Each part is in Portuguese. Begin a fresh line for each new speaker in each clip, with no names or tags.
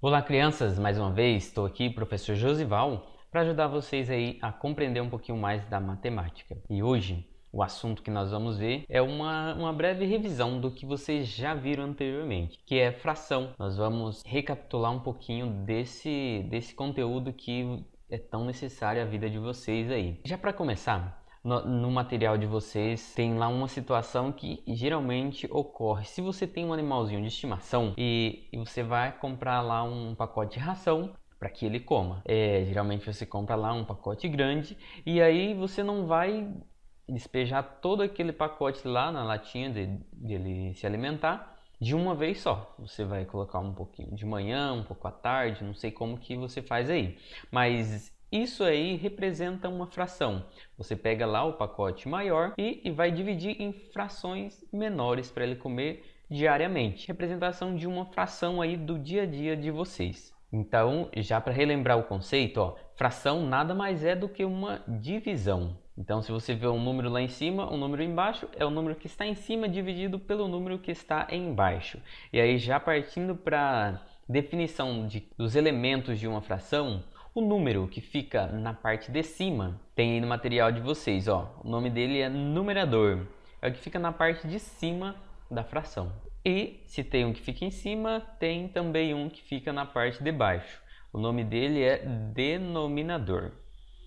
Olá, crianças! Mais uma vez, estou aqui, professor Josival, para ajudar vocês aí a compreender um pouquinho mais da matemática. E hoje, o assunto que nós vamos ver é uma breve revisão do que vocês já viram anteriormente, que é fração. Nós vamos recapitular um pouquinho desse conteúdo que é tão necessário à vida de vocês aí. Já para começar, no material de vocês tem lá uma situação que geralmente ocorre. Se você tem um animalzinho de estimação e você vai comprar lá um pacote de ração para que ele coma. Geralmente você compra lá um pacote grande e aí você não vai despejar todo aquele pacote lá na latinha de ele se alimentar de uma vez só. Você vai colocar um pouquinho de manhã, um pouco à tarde, não sei como que você faz aí. Mas isso aí representa uma fração. Você pega lá o pacote maior e vai dividir em frações menores para ele comer diariamente. Representação de uma fração aí do dia a dia de vocês. Então, já para relembrar o conceito, fração nada mais é do que uma divisão. Então, se você vê um número lá em cima, um número embaixo, é o número que está em cima dividido pelo número que está embaixo. E aí, já partindo para a definição dos elementos de uma fração, o número que fica na parte de cima, tem aí no material de vocês, o nome dele é numerador, é o que fica na parte de cima da fração. E se tem um que fica em cima, tem também um que fica na parte de baixo. O nome dele é denominador.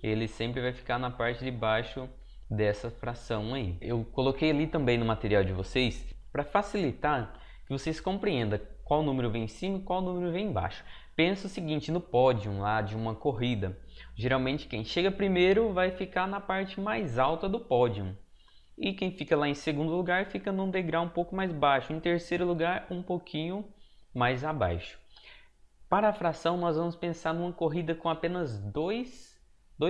Ele sempre vai ficar na parte de baixo dessa fração aí. Eu coloquei ali também no material de vocês para facilitar que vocês compreendam qual número vem em cima e qual número vem embaixo. Pensa o seguinte, no pódio lá de uma corrida, geralmente quem chega primeiro vai ficar na parte mais alta do pódio. E quem fica lá em segundo lugar fica num degrau um pouco mais baixo. Em terceiro lugar, um pouquinho mais abaixo. Para a fração, nós vamos pensar numa corrida com apenas dois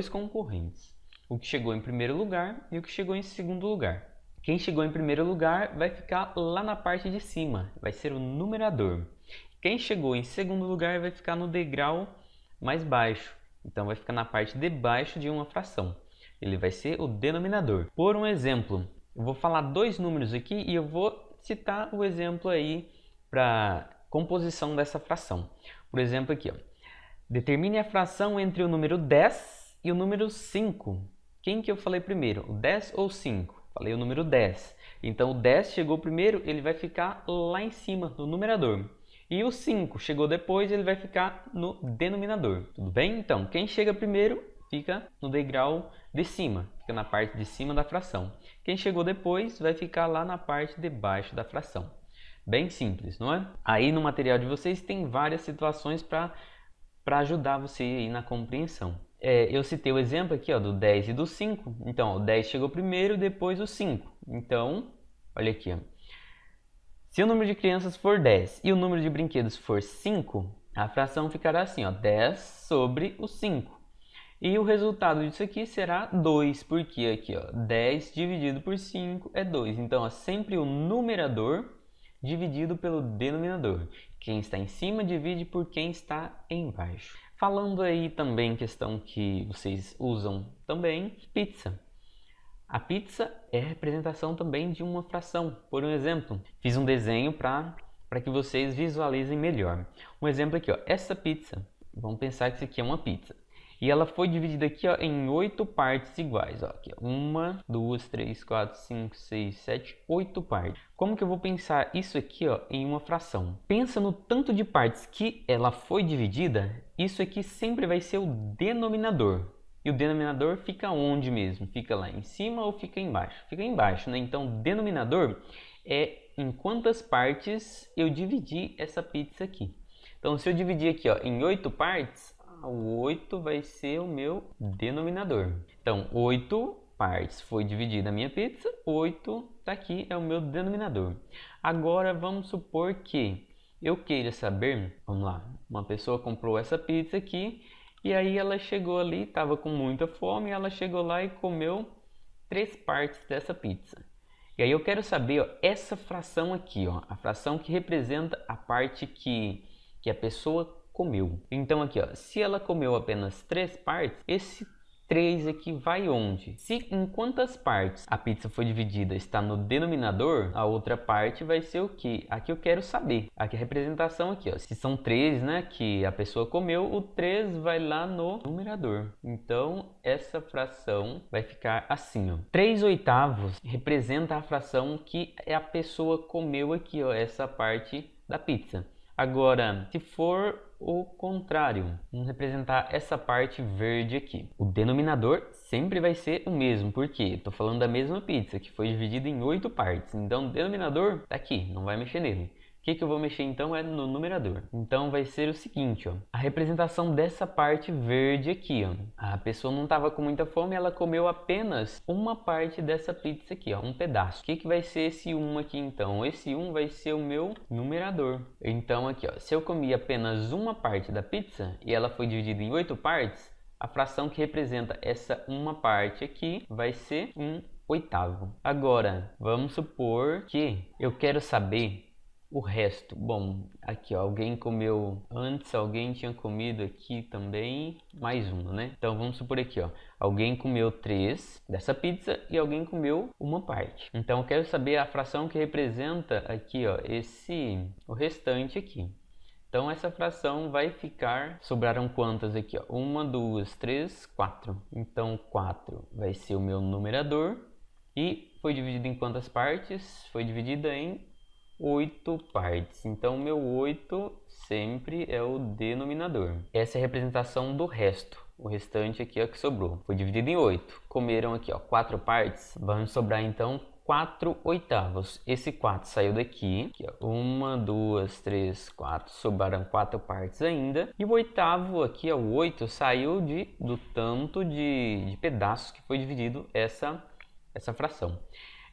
concorrentes. O que chegou em primeiro lugar e o que chegou em segundo lugar. Quem chegou em primeiro lugar vai ficar lá na parte de cima, vai ser o numerador. Quem chegou em segundo lugar vai ficar no degrau mais baixo, então vai ficar na parte de baixo de uma fração. Ele vai ser o denominador. Por um exemplo, eu vou falar dois números aqui e eu vou citar o exemplo aí para composição dessa fração. Por exemplo aqui, determine a fração entre o número 10 e o número 5. Quem que eu falei primeiro, o 10 ou 5? Falei o número 10. Então o 10 chegou primeiro, ele vai ficar lá em cima, no numerador. E o 5 chegou depois, ele vai ficar no denominador. Tudo bem? Então, quem chega primeiro fica no degrau de cima, fica na parte de cima da fração. Quem chegou depois vai ficar lá na parte de baixo da fração. Bem simples, não é? Aí no material de vocês tem várias situações para ajudar você aí na compreensão. Eu citei o exemplo aqui do 10 e do 5. Então, o 10 chegou primeiro, depois o 5. Então, olha aqui. Se o número de crianças for 10 e o número de brinquedos for 5, a fração ficará assim, 10 sobre o 5. E o resultado disso aqui será 2, porque aqui 10 dividido por 5 é 2. Então, é sempre o numerador dividido pelo denominador. Quem está em cima divide por quem está embaixo. Falando aí também questão que vocês usam também, pizza. A pizza é representação também de uma fração. Por um exemplo, fiz um desenho para que vocês visualizem melhor. Um exemplo aqui, essa pizza, vamos pensar que isso aqui é uma pizza. E ela foi dividida aqui em 8 partes iguais. Aqui, 1, 2, 3, 4, 5, 6, 7, 8 partes. Como que eu vou pensar isso aqui em uma fração? Pensa no tanto de partes que ela foi dividida. Isso aqui sempre vai ser o denominador. E o denominador fica onde mesmo? Fica lá em cima ou fica embaixo? Fica embaixo, né? Então, o denominador é em quantas partes eu dividi essa pizza aqui. Então, se eu dividir aqui em 8 partes, o 8 vai ser o meu denominador. Então, 8 partes foi dividida a minha pizza, 8 está aqui, é o meu denominador. Agora, vamos supor que eu queira saber, vamos lá, uma pessoa comprou essa pizza aqui, e aí ela chegou ali, estava com muita fome, ela chegou lá e comeu 3 partes dessa pizza. E aí eu quero saber essa fração aqui, a fração que representa a parte que a pessoa comeu. Então aqui, se ela comeu apenas 3 partes, esse 3 aqui vai onde? Se em quantas partes a pizza foi dividida está no denominador, a outra parte vai ser o que? Aqui eu quero saber. Aqui a representação aqui, ó. Se são 3, né, que a pessoa comeu, o 3 vai lá no numerador. Então, essa fração vai ficar assim, ó. 3/8 representa a fração que a pessoa comeu aqui, ó, essa parte da pizza. Agora, se for o contrário, vamos representar essa parte verde aqui. O denominador sempre vai ser o mesmo, porque estou falando da mesma pizza, que foi dividida em 8 partes. Então, o denominador está aqui, não vai mexer nele. O que eu vou mexer então é no numerador. Então vai ser o seguinte, ó, a representação dessa parte verde aqui, ó. A pessoa não estava com muita fome, ela comeu apenas uma parte dessa pizza aqui, ó, um pedaço. O que vai ser esse 1 aqui então? Esse 1 vai ser o meu numerador. Então aqui, ó, se eu comi apenas uma parte da pizza e ela foi dividida em 8 partes, a fração que representa essa uma parte aqui vai ser 1/8. Agora, vamos supor que eu quero saber o resto. Bom, aqui ó, alguém comeu antes, alguém tinha comido aqui também, mais uma, né? Então vamos supor aqui, ó, alguém comeu 3 dessa pizza e alguém comeu uma parte. Então eu quero saber a fração que representa aqui, ó, o restante aqui. Então essa fração vai ficar, sobraram quantas aqui, ó? 1, 2, 3, 4. Então 4 vai ser o meu numerador e foi dividido em quantas partes? Foi dividida em 8 partes. Então o meu 8 sempre é o denominador. Essa é a representação do resto. O restante aqui é o que sobrou. Foi dividido em 8. Comeram aqui, ó, 4 partes. Vamos sobrar então 4/8. Esse 4 saiu daqui. Aqui, ó, 1, 2, 3, 4. Sobraram 4 partes ainda. E o oitavo aqui, ó, o 8, saiu do tanto de pedaços que foi dividido essa fração.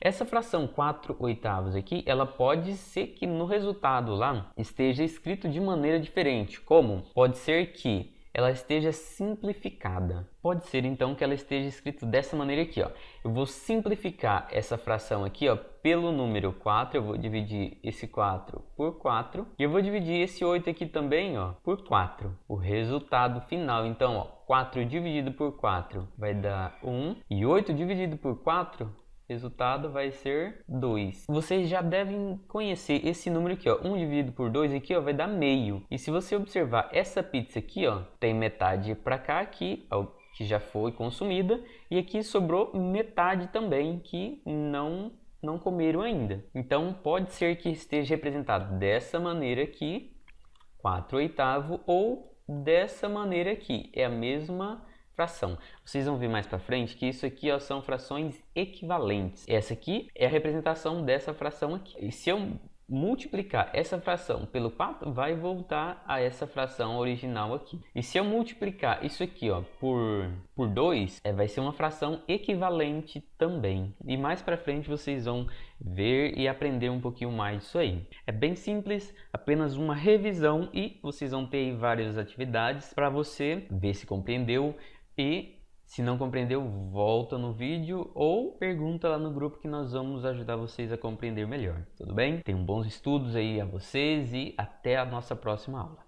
Essa fração 4/8 aqui, ela pode ser que no resultado lá esteja escrito de maneira diferente. Como? Pode ser que ela esteja simplificada. Pode ser então que ela esteja escrita dessa maneira aqui, ó. Eu vou simplificar essa fração aqui, ó, pelo número 4, eu vou dividir esse 4 por 4 e eu vou dividir esse 8 aqui também, ó, por 4. O resultado final, então, ó, 4 dividido por 4 vai dar 1 e 8 dividido por 4, resultado vai ser 2. Vocês já devem conhecer esse número aqui, ó. 1 dividido por 2 aqui, ó, vai dar meio. E se você observar essa pizza aqui, ó, tem metade para cá aqui, ó, que já foi consumida, e aqui sobrou metade também que não comeram ainda. Então pode ser que esteja representado dessa maneira aqui, 4/8, ou dessa maneira aqui. É a mesma fração. Vocês vão ver mais para frente que isso aqui, ó, são frações equivalentes. Essa aqui é a representação dessa fração aqui. E se eu multiplicar essa fração pelo 4, vai voltar a essa fração original aqui. E se eu multiplicar isso aqui, ó, por 2, vai ser uma fração equivalente também. E mais para frente vocês vão ver e aprender um pouquinho mais disso aí. É bem simples, apenas uma revisão e vocês vão ter aí várias atividades para você ver se compreendeu. E se não compreendeu, volta no vídeo ou pergunta lá no grupo que nós vamos ajudar vocês a compreender melhor. Tudo bem? Tenham bons estudos aí a vocês e até a nossa próxima aula.